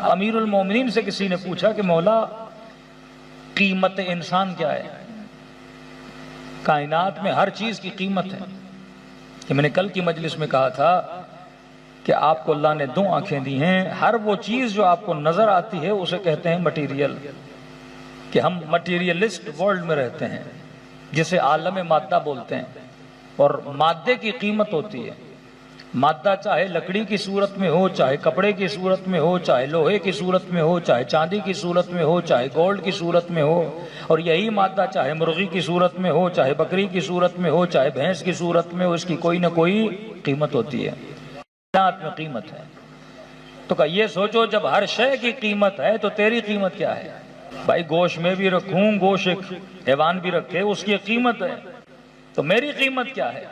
اب امیر المومنین سے کسی نے پوچھا کہ مولا قیمت انسان کیا ہے؟ کائنات میں ہر چیز کی قیمت ہے. کہ میں نے کل کی مجلس میں کہا تھا کہ آپ کو اللہ نے 2 آنکھیں دی ہیں، ہر وہ چیز جو آپ کو نظر آتی ہے اسے کہتے ہیں مٹیریل، کہ ہم مٹیریلسٹ ورلڈ میں رہتے ہیں جسے عالم مادہ بولتے ہیں. اور مادے کی قیمت ہوتی ہے. مادہ چاہے لکڑی کی صورت میں ہو، چاہے کپڑے کی صورت میں ہو، چاہے لوہے کی صورت میں ہو، چاہے چاندی کی صورت میں ہو، چاہے گولڈ کی صورت میں ہو، اور یہی مادہ چاہے مرغی کی صورت میں ہو، چاہے بکری کی صورت میں ہو، چاہے بھینس کی صورت میں ہو، اس کی کوئی نہ کوئی قیمت ہوتی ہے. کائنات میں قیمت ہے. تو کہ یہ سوچو جب ہر شے کی قیمت ہے تو تیری قیمت کیا ہے؟ بھائی گوشت میں بھی رکھوں، گوشت ایک حیوان بھی رکھے، اس کی قیمت ہے، تو میری قیمت کیا ہے؟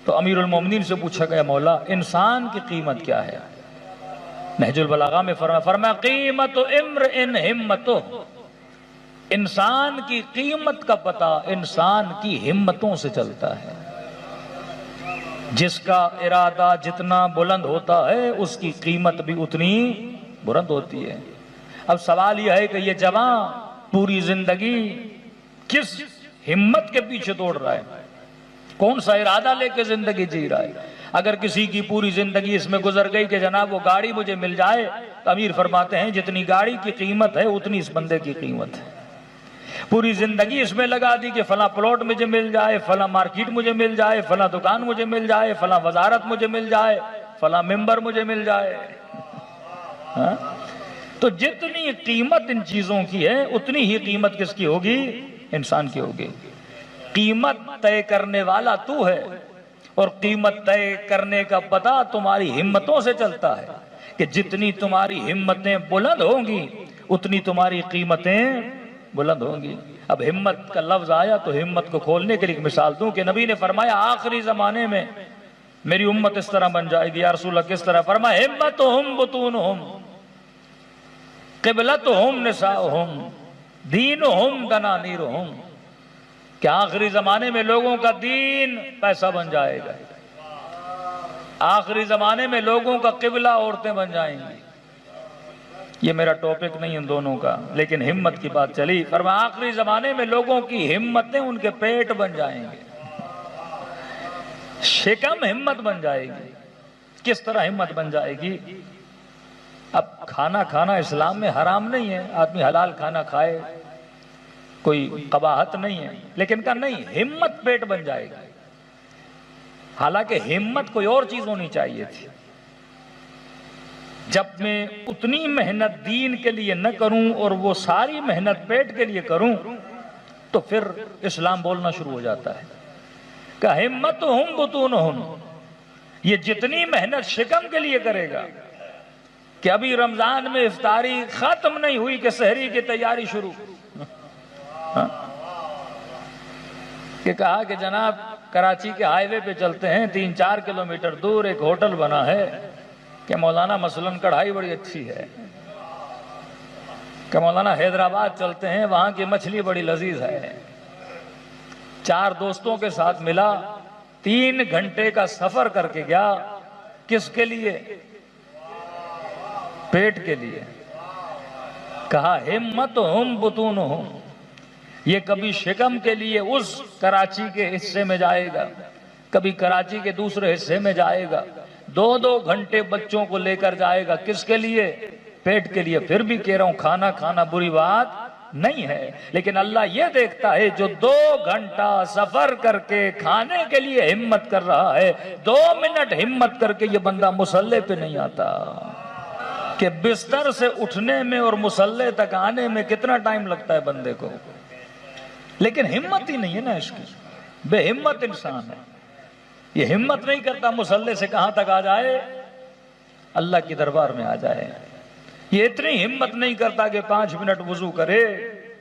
تو امیر المومنین سے پوچھا گیا مولا انسان کی قیمت کیا ہے؟ نہج البلاغہ میں فرمایا قیمت امرئ ہمتہ، انسان کی قیمت کا پتہ انسان کی ہمتوں سے چلتا ہے. جس کا ارادہ جتنا بلند ہوتا ہے اس کی قیمت بھی اتنی بلند ہوتی ہے. اب سوال یہ ہے کہ یہ جوان پوری زندگی کس ہمت کے پیچھے دوڑ رہا ہے؟ کون سا ارادہ لے کے زندگی جی رہا ہے؟ اگر کسی کی پوری زندگی اس میں گزر گئی کہ جناب وہ گاڑی مجھے مل جائے، تو امیر فرماتے ہیں جتنی گاڑی کی قیمت ہے اتنی اس بندے کی قیمت ہے. پوری زندگی اس میں لگا دی کہ فلاں پلاٹ مجھے مل جائے، فلاں مارکیٹ مجھے مل جائے، فلاں دکان مجھے مل جائے، فلاں وزارت مجھے مل جائے، فلاں ممبر مجھے مل جائے. تو جتنی قیمت ان چیزوں کی ہے اتنی ہی قیمت کس کی ہوگی؟ انسان کی ہوگی. قیمت طے کرنے والا تو ہے، اور قیمت طے کرنے کا پتہ تمہاری ہمتوں سے چلتا ہے کہ جتنی تمہاری ہمتیں بلند ہوں گی اتنی تمہاری قیمتیں بلند ہوں گی. اب ہمت کا لفظ آیا تو ہمت کو کھولنے کے لیے مثال دوں کہ نبی نے فرمایا آخری زمانے میں میری امت اس طرح بن جائے گی. یا رسول اللہ کس طرح؟ فرمایا ہمتہم بطونہم قبلتہم نساؤہم دینہم دنانیرہم، کہ آخری زمانے میں لوگوں کا دین پیسہ بن جائے گا، آخری زمانے میں لوگوں کا قبلہ عورتیں بن جائیں گی. یہ میرا ٹاپک نہیں ان دونوں کا، لیکن ہمت کی بات چلی. فرمایا آخری زمانے میں لوگوں کی ہمتیں ان کے پیٹ بن جائیں گے، شکم ہمت بن جائے گی. کس طرح ہمت بن جائے گی؟ اب کھانا کھانا اسلام میں حرام نہیں ہے، آدمی حلال کھانا کھائے، کوئی قباحت نہیں ہے، لیکن کہا نہیں ہمت پیٹ بن جائے گا. حالانکہ ہمت کوئی اور چیز ہونی چاہیے تھی. جب میں اتنی محنت دین کے لیے نہ کروں اور وہ ساری محنت پیٹ کے لیے کروں تو پھر اسلام بولنا شروع ہو جاتا ہے کہ ہمتہم بطونہم، یہ جتنی محنت شکم کے لیے کرے گا کہ ابھی رمضان میں افطاری ختم نہیں ہوئی کہ سحری کی تیاری شروع، کہ کہا کہ جناب کراچی کے ہائی وے پہ چلتے ہیں، 3-4 کلومیٹر دور ایک ہوٹل بنا ہے کہ مولانا مثلاً کڑھائی بڑی اچھی ہے، کہ مولانا حیدرآباد چلتے ہیں وہاں کی مچھلی بڑی لذیذ ہے. 4 دوستوں کے ساتھ ملا، 3 گھنٹے کا سفر کر کے گیا. کس کے لیے؟ پیٹ کے لیے. کہا ہمتہم بطونہم، یہ کبھی شکم کے لیے اس کراچی کے حصے میں جائے گا، کبھی کراچی کے دوسرے حصے میں جائے گا، 2-2 گھنٹے بچوں کو لے کر جائے گا. کس کے لیے؟ پیٹ کے لیے. پھر بھی کہہ رہا ہوں کھانا کھانا بری بات نہیں ہے، لیکن اللہ یہ دیکھتا ہے جو 2 گھنٹہ سفر کر کے کھانے کے لیے ہمت کر رہا ہے، 2 منٹ ہمت کر کے یہ بندہ مصلی پہ نہیں آتا. کہ بستر سے اٹھنے میں اور مصلی تک آنے میں کتنا ٹائم لگتا ہے بندے کو، لیکن ہمت ہی نہیں ہے نا اس کی. بے ہمت انسان ہے، یہ ہمت نہیں کرتا مصلی سے کہاں تک آ جائے؟ اللہ کی دربار میں آ جائے. یہ اتنی ہمت نہیں کرتا کہ 5 منٹ وضو کرے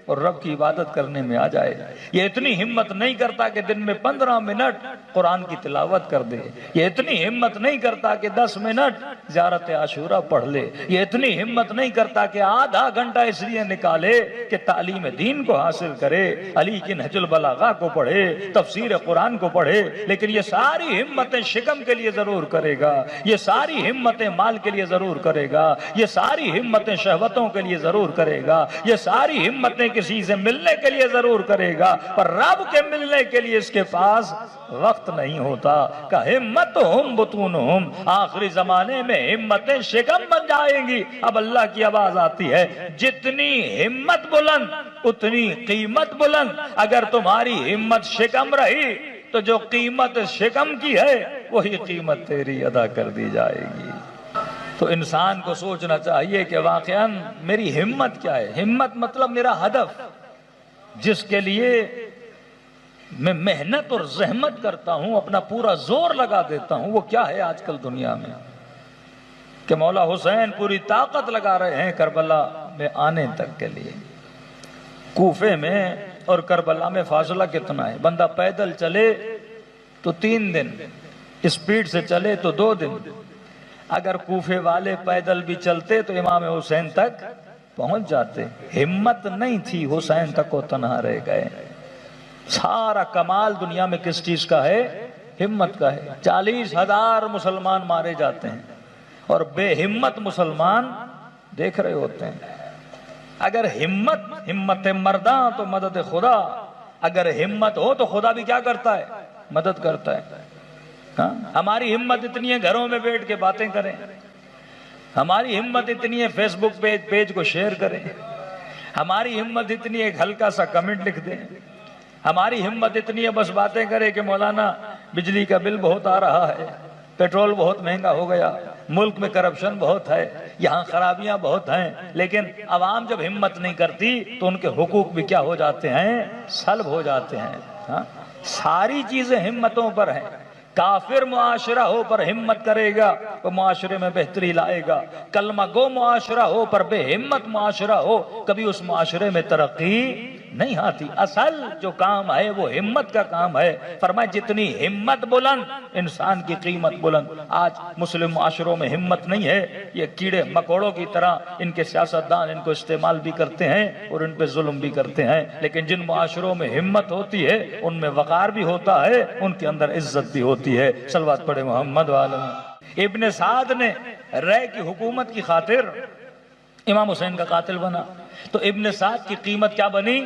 اور رب کی عبادت کرنے میں آ جائے. یہ اتنی ہمت نہیں کرتا کہ دن میں 15 منٹ قرآن کی تلاوت کر دے. یہ اتنی ہمت نہیں کرتا کہ 10 منٹ زیارت عاشورہ پڑھ لے. یہ اتنی ہمت نہیں کرتا کہ آدھا گھنٹہ اس لیے نکالے کہ تعلیم دین کو حاصل کرے, علی کی نہج البلاغہ کو پڑھے, تفسیر قرآن کو پڑھے. لیکن یہ ساری ہمتیں شکم کے لیے ضرور کرے گا, یہ ساری ہمتیں مال کے لیے ضرور کرے گا, یہ ساری ہمتیں شہوتوں کے لیے ضرور کرے گا, یہ ساری ہمتیں کسی سے ملنے کے لیے ضرور کرے گا, پر رب کے ملنے کے لیے اس کے پاس وقت نہیں ہوتا. کہ ہمتہم بطونہم, آخری زمانے میں ہمتیں شکم بن جائیں گی. اب اللہ کی آواز آتی ہے, جتنی ہمت بلند اتنی قیمت بلند. اگر تمہاری ہمت شکم رہی تو جو قیمت شکم کی ہے وہی قیمت تیری ادا کر دی جائے گی. تو انسان کو سوچنا چاہیے کہ واقعاً میری ہمت کیا ہے. ہمت مطلب میرا ہدف, جس کے لیے میں محنت اور زحمت کرتا ہوں, اپنا پورا زور لگا دیتا ہوں, وہ کیا ہے آج کل دنیا میں. کہ مولا حسین پوری طاقت لگا رہے ہیں کربلا میں آنے تک کے لیے. کوفے میں اور کربلا میں فاصلہ کتنا ہے؟ بندہ پیدل چلے تو 3 دن, اسپیڈ سے چلے تو 2 دن. اگر کوفے والے پیدل بھی چلتے تو امام حسین تک پہنچ جاتے. ہمت نہیں تھی, حسین تک وہ تنہا رہ گئے. سارا کمال دنیا میں کس چیز کا ہے؟ ہمت کا ہے. 40,000 مسلمان مارے جاتے ہیں اور بے ہمت مسلمان دیکھ رہے ہوتے ہیں. اگر ہمت مرداں تو مدد خدا. اگر ہمت ہو تو خدا بھی کیا کرتا ہے؟ مدد کرتا ہے. ہماری ہمت اتنی ہے گھروں میں بیٹھ کے باتیں کریں. ہماری ہمت اتنی ہے فیس بک پیج کو شیئر کریں. ہماری ہمت اتنی ہے ہلکا سا کمنٹ لکھ دیں. ہماری ہمت اتنی ہے بس باتیں کریں کہ مولانا بجلی کا بل بہت آ رہا ہے, پیٹرول بہت مہنگا ہو گیا, ملک میں کرپشن بہت ہے, یہاں خرابیاں بہت ہیں. لیکن عوام جب ہمت نہیں کرتی تو ان کے حقوق بھی کیا ہو جاتے ہیں؟ سلب ہو جاتے ہیں. ساری چیزیں ہمتوں پر ہیں. کافر معاشرہ ہو پر ہمت کرے گا وہ معاشرے میں بہتری لائے گا. کلمہ گو معاشرہ ہو پر بے ہمت معاشرہ ہو کبھی اس معاشرے میں ترقی نہیں آتی. اصل جو کام ہے وہ ہمت کا کام ہے. فرمائے جتنی ہمت بلند انسان کی قیمت بلند. آج مسلم معاشروں میں ہمت نہیں ہے. یہ کیڑے مکوڑوں کی طرح ان کے سیاستدان ان کو استعمال بھی کرتے ہیں اور ان پہ ظلم بھی کرتے ہیں. لیکن جن معاشروں میں ہمت ہوتی ہے ان میں وقار بھی ہوتا ہے, ان کے اندر عزت بھی ہوتی ہے. صلوات پڑھے محمد والے. ابن سعد نے رے کی حکومت کی خاطر امام حسین کا قاتل بنا. تو ابن سعد کی قیمت کیا بنی؟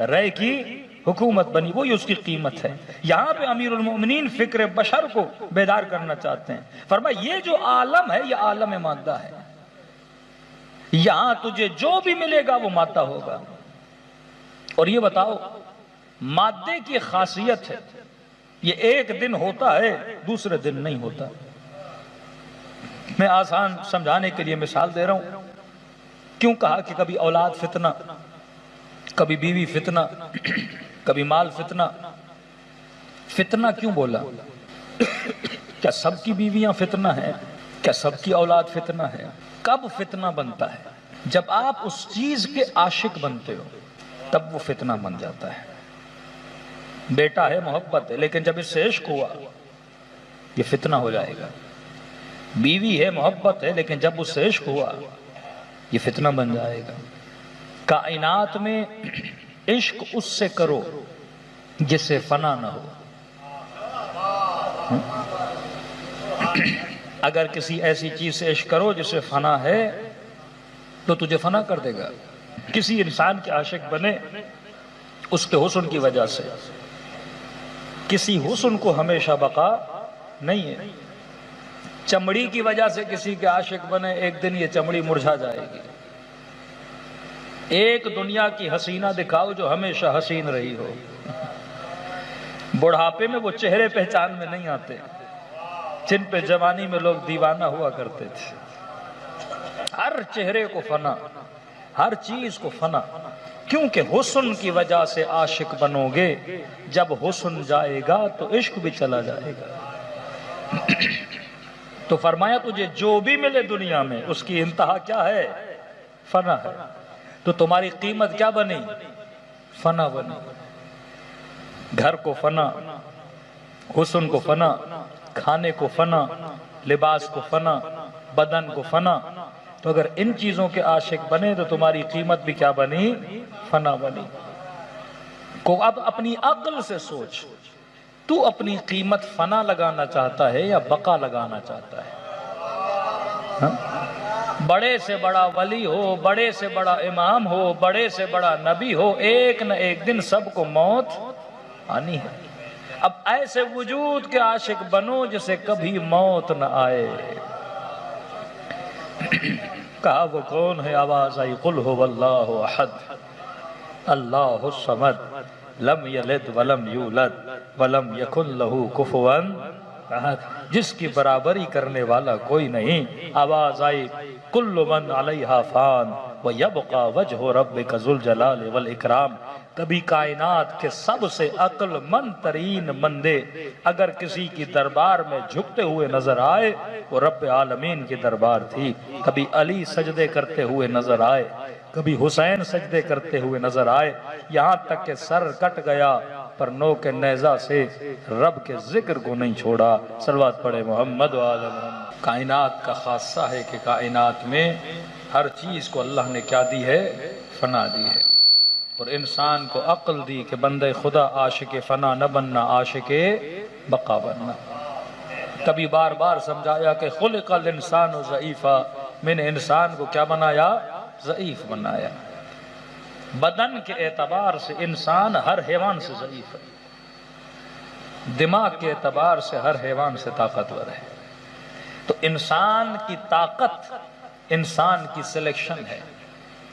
رے کی حکومت بنی. وہی اس کی قیمت ہے. یہاں پہ امیر المؤمنین فکر بشر کو بیدار کرنا چاہتے ہیں. فرمایا یہ جو عالم ہے یہ عالم مادہ ہے. یہاں تجھے جو بھی ملے گا وہ مادہ ہوگا. اور یہ بتاؤ مادے کی خاصیت ہے یہ ایک دن ہوتا ہے دوسرے دن نہیں ہوتا. میں آسان سمجھانے کے لیے مثال دے رہا ہوں. کیوں کہا کہ کبھی اولاد فتنہ, کبھی بیوی فتنہ, کبھی مال فتنہ. فتنہ کیوں بولا؟ کیا سب کی بیویاں فتنہ ہیں؟ کیا سب کی اولاد فتنہ ہے؟ کب فتنہ بنتا ہے؟ جب آپ اس چیز کے عاشق بنتے ہو تب وہ فتنہ بن جاتا ہے. بیٹا ہے محبت ہے لیکن جب اس سے عشق ہوا یہ فتنہ ہو جائے گا. بیوی ہے محبت ہے لیکن جب اس سے عشق ہوا یہ فتنہ بن جائے گا. کائنات میں عشق اس سے کرو جس سے فنا نہ ہو. اگر کسی ایسی چیز سے عشق کرو جس سے فنا ہے تو تجھے فنا کر دے گا. کسی انسان کے عاشق بنے اس کے حسن کی وجہ سے. کسی حسن کو ہمیشہ بقا نہیں ہے. چمڑی کی وجہ سے کسی کے عاشق بنے ایک دن یہ چمڑی مرجھا جائے گی. ایک دنیا کی حسینہ دکھاؤ جو ہمیشہ حسین رہی ہو. بڑھاپے میں وہ چہرے پہچان میں نہیں آتے جن پہ جوانی میں لوگ دیوانہ ہوا کرتے تھے. ہر چہرے کو فنا, ہر چیز کو فنا. کیونکہ حسن کی وجہ سے عاشق بنو گے, جب حسن جائے گا تو عشق بھی چلا جائے گا. تو فرمایا تجھے جو بھی ملے دنیا میں اس کی انتہا کیا ہے؟ فنا ہے. تو تمہاری قیمت کیا بنی؟ فنا بنی، گھر کو فنا، حسن کو فنا، کھانے کو فنا، لباس کو فنا، بدن کو فنا. تو اگر ان چیزوں کے عاشق بنے تو تمہاری قیمت بھی کیا بنی؟ فنا بنی. کو اب اپنی عقل سے سوچ، تو اپنی قیمت فنا لگانا چاہتا ہے یا بقا لگانا چاہتا ہے؟ بڑے سے بڑا ولی ہو، بڑے سے بڑا امام ہو، بڑے سے بڑا نبی ہو، ایک نہ ایک دن سب کو موت آنی ہے. اب ایسے وجود کے عاشق بنو جسے کبھی موت نہ آئے. کہا وہ کون ہے؟ آواز آئی قل هو اللہ احد اللہ الصمد لم یلد ولم یولد ولم یکن لہ کفوا احد. جس کی برابری کرنے والا کوئی نہیں. آواز آئی کل من علیہا فان ویبقى وجہ ربک ذو الجلال والاکرام. کبھی کائنات کے سب سے عقل مند ترین بندے اگر کسی کی دربار میں جھکتے ہوئے نظر آئے وہ رب عالمین کی دربار تھی. کبھی علی سجدے کرتے ہوئے نظر آئے، کبھی حسین سجدے کرتے ہوئے نظر آئے، یہاں تک کہ سر کٹ گیا پر نوک نیزہ سے رب کے ذکر کو نہیں چھوڑا. صلوات پڑھے محمد و آل محمد. کائنات کا خاصہ ہے کہ کائنات میں ہر چیز کو اللہ نے کیا دی ہے؟ فنا دی ہے. اور انسان کو عقل دی کہ بندے خدا عاشق فنا نہ بننا، عاشق بقا بننا. کبھی بار بار سمجھایا کہ خلق الانسان ضعیفا، میں نے انسان کو کیا بنایا؟ ضعیف بنایا. بدن کے اعتبار سے انسان ہر حیوان سے ضعیف ہے، دماغ کے اعتبار سے ہر حیوان سے طاقتور ہے. تو انسان کی طاقت انسان کی سلیکشن ہے،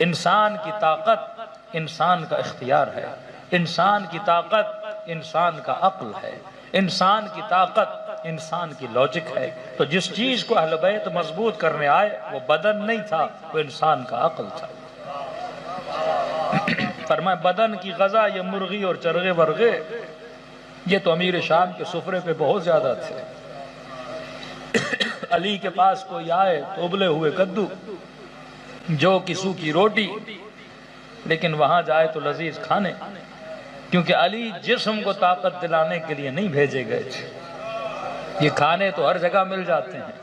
انسان کی طاقت انسان کا اختیار ہے، انسان کی طاقت انسان کا عقل ہے، انسان کی طاقت انسان کی لاجک ہے. تو جس چیز کو اہل بیت مضبوط کرنے آئے وہ بدن نہیں تھا، وہ انسان کا عقل تھا. فرمائے بدن کی غذا یہ مرغی اور چرغے ورغے یہ تو امیر شام کے سفرے پہ بہت زیادہ تھے. علی کے پاس کوئی آئے تو ابلے ہوئے کدو، جو کسو کی روٹی، لیکن وہاں جائے تو لذیذ کھانے، کیونکہ علی جسم کو طاقت دلانے کے لیے نہیں بھیجے گئے تھے. یہ کھانے تو ہر جگہ مل جاتے ہیں،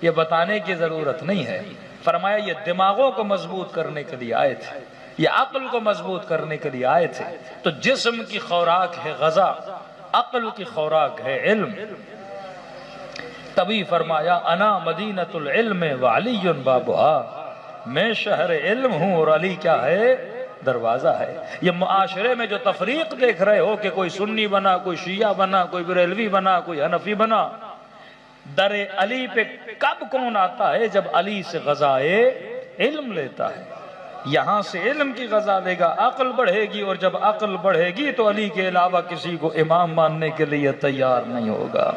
یہ بتانے کی ضرورت نہیں ہے. فرمایا یہ دماغوں کو مضبوط کرنے کے لیے آئے تھے، یہ عقل کو مضبوط کرنے کے لیے آئے تھے. تو جسم کی خوراک ہے غذا، عقل کی خوراک ہے علم. تبھی فرمایا انا مدینۃ العلم وعلی بابھا، میں شہر علم ہوں اور علی کیا ہے؟ دروازہ ہے. یہ معاشرے میں جو تفریق دیکھ رہے ہو کہ کوئی سنی بنا، کوئی شیعہ بنا، کوئی بریلوی بنا، کوئی حنفی بنا، در علی پہ کب کون آتا ہے؟ جب علی سے غذائے علم لیتا ہے. یہاں سے علم کی غذا لے گا، عقل بڑھے گی، اور جب عقل بڑھے گی تو علی کے علاوہ کسی کو امام ماننے کے لیے تیار نہیں ہوگا.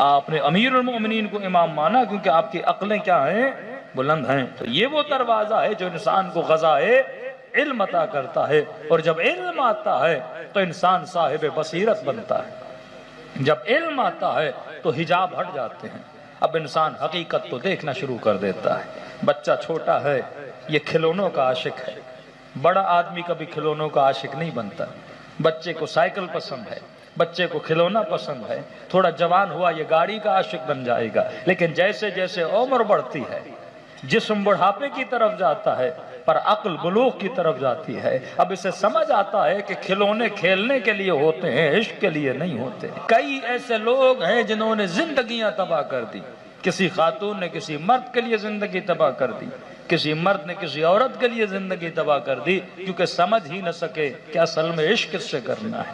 آپ نے امیر المؤمنین کو امام مانا کیونکہ آپ کی عقلیں کیا ہیں؟ بلند ہیں. تو یہ وہ دروازہ ہے جو انسان کو غذائے علم عطا کرتا ہے، اور جب علم آتا ہے تو انسان صاحب بصیرت بنتا ہے. جب علم آتا ہے تو حجاب ہٹ جاتے ہیں، اب انسان حقیقت کو دیکھنا شروع کر دیتا ہے. بچہ چھوٹا ہے یہ کھلونوں کا عاشق ہے، بڑا آدمی کبھی کھلونوں کا عاشق نہیں بنتا. بچے کو سائیکل پسند ہے، بچے کو کھلونا پسند ہے، تھوڑا جوان ہوا یہ گاڑی کا عاشق بن جائے گا. لیکن جیسے جیسے عمر بڑھتی ہے، جسم بڑھاپے کی طرف جاتا ہے پر عقل بلوغ کی طرف جاتی ہے. اب اسے سمجھ آتا ہے کہ کھلونے کھیلنے کے لیے ہوتے ہیں، عشق کے لیے نہیں ہوتے. کئی ایسے لوگ ہیں جنہوں نے زندگیاں تباہ کر دی. کسی خاتون نے کسی مرد کے لیے زندگی تباہ کر دی، کسی مرد نے کسی عورت کے لیے زندگی تباہ کر دی، کیونکہ سمجھ ہی نہ سکے کہ اصل میں عشق کس سے کرنا ہے.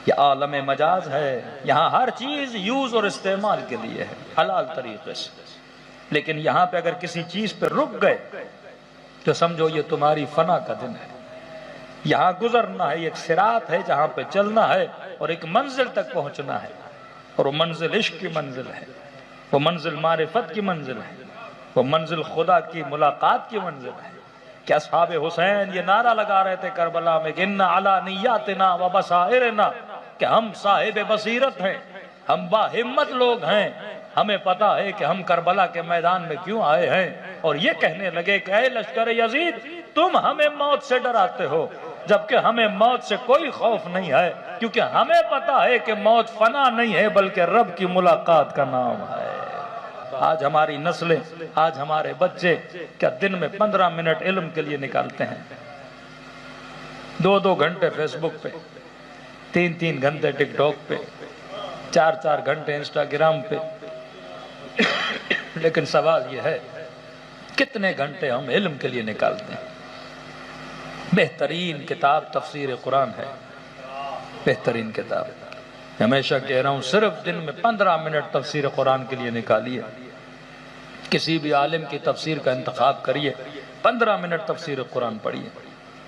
یہ عالم مجاز ہے، یہاں ہر چیز یوز اور استعمال کے لیے ہے حلال طریقے سے. لیکن یہاں پہ اگر کسی چیز پہ رک گئے تو سمجھو یہ تمہاری فنا کا دن ہے. یہاں گزرنا ہے، ایک صراط ہے جہاں پہ چلنا ہے اور ایک منزل تک پہنچنا ہے. اور وہ منزل عشق کی منزل ہے، وہ منزل معرفت کی منزل ہے، وہ منزل خدا کی ملاقات کی منزل ہے. کہ اصحاب حسین یہ نعرہ لگا رہے تھے کربلا میں کہ ان علی نیاتنا و بصائرنا، کہ ہم صاحب بصیرت ہیں، ہم با ہمت لوگ ہیں، ہمیں پتا ہے کہ ہم کربلا کے میدان میں کیوں آئے ہیں. اور یہ کہنے لگے کہ اے لشکر یزید تم ہمیں موت سے ڈراتے ہو جبکہ ہمیں موت سے کوئی خوف نہیں ہے، کیونکہ ہمیں پتا ہے کہ موت فنا نہیں ہے بلکہ رب کی ملاقات کا نام ہے۔ آج ہماری نسلیں، آج ہمارے بچے کیا دن میں 15 منٹ علم کے لیے نکالتے ہیں؟ 2 گھنٹے فیس بک پہ، 3 گھنٹے ٹک ٹاک پہ، 4 گھنٹے انسٹاگرام پہ۔ لیکن سوال یہ ہے کتنے گھنٹے ہم علم کے لیے نکالتے ہیں؟ بہترین کتاب تفسیر قرآن ہے، بہترین کتاب۔ ہمیشہ کہہ رہا ہوں صرف دن میں 15 منٹ تفسیر قرآن کے لیے نکالیے، کسی بھی عالم کی تفسیر کا انتخاب کریے، 15 منٹ تفسیر قرآن پڑھیے،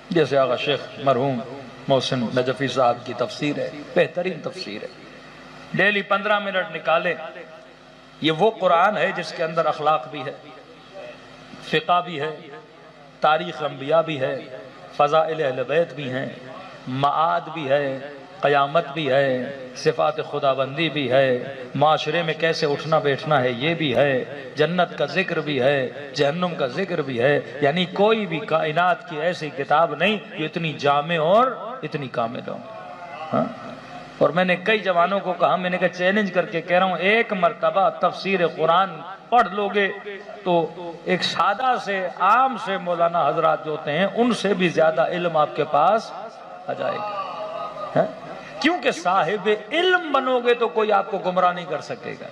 جیسے آقا شیخ مرحوم محسن نجفی صاحب کی تفسیر ہے، بہترین تفسیر ہے۔ ڈیلی 15 منٹ نکالے۔ یہ وہ قرآن ہے جس کے اندر اخلاق بھی ہے، فقہ بھی ہے، تاریخ انبیاء بھی ہے، فضائل اہل بیت بھی ہیں، معاد بھی ہے، قیامت بھی ہے، صفات خداوندی بھی ہے، معاشرے میں کیسے اٹھنا بیٹھنا ہے یہ بھی ہے، جنت کا ذکر بھی ہے، جہنم کا ذکر بھی ہے۔ یعنی کوئی بھی کائنات کی ایسی کتاب نہیں جو اتنی جامع اور اتنی کامل ہو۔ ہاں؟ اور میں نے کئی جوانوں کو کہا، میں نے کہا چیلنج کر کے کہہ رہا ہوں، ایک مرتبہ تفسیر قرآن پڑھ لو گے تو ایک سادہ سے عام سے مولانا حضرات جو ہوتے ہیں ان سے بھی زیادہ علم آپ کے پاس آ جائے گا۔ کیونکہ صاحب علم بنو گے تو کوئی آپ کو گمراہ نہیں کر سکے گا۔